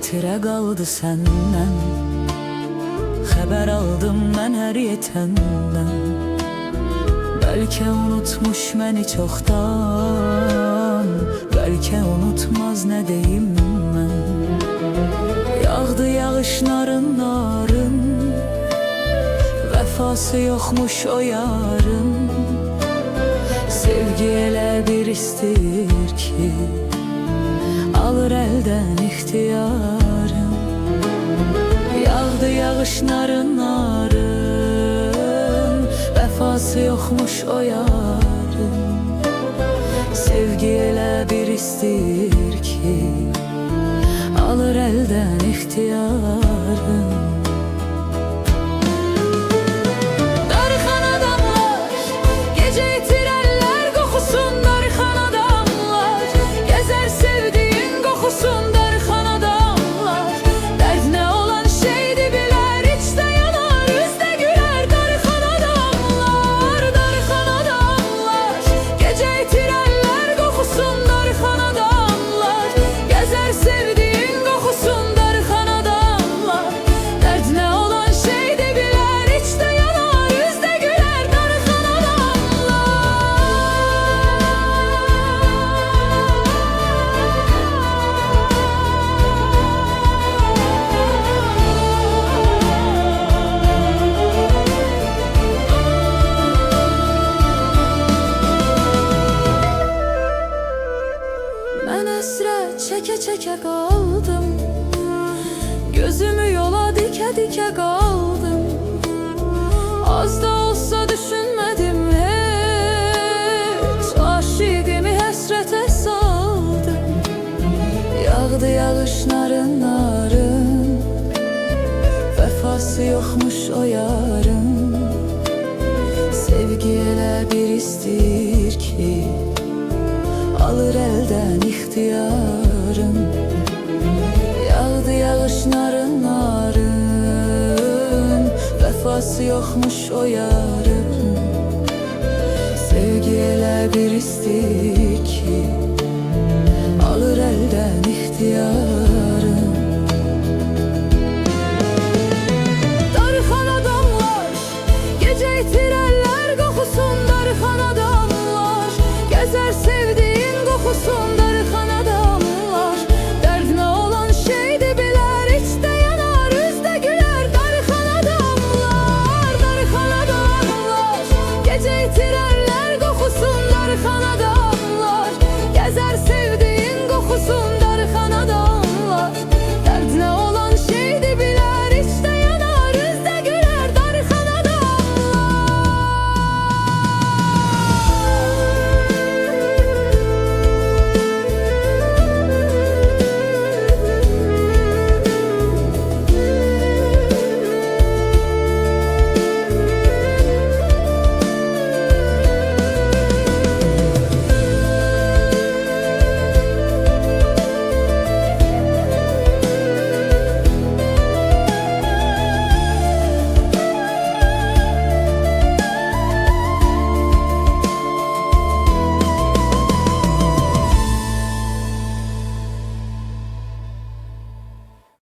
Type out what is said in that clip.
xatirə qaldı səndən. Xəbər aldım mən hər yetəndən. Bəlkə unutmuş məni çoxdan, bəlkə unutmaz nə deyim mən. Yağdı yağışların narın, vəfası yoxmuş o yarın. Sevgi elə bir istəyir ki, alır əldən ixtiyarım. Yağdı yağışların narın, vəfası yoxmuş o yarın. Sevgi elə bir istəyir ki, alır əldən ixtiyarım. Çeke çeke kaldım, gözümü yola dike dike kaldım. Az da olsa düşünmedim hiç, aşığımı həsrətə saldım. Yağdı yağışların narın, vəfası yoxmuş o yarın. Sevgi elə bir istəyir ki, alır əldən ixtiyarım. Yağdı yağışların narın, vəfası yoxmuş o yarın. Sevgi elə bir istəyir ki, alır əldən ixtiyarım.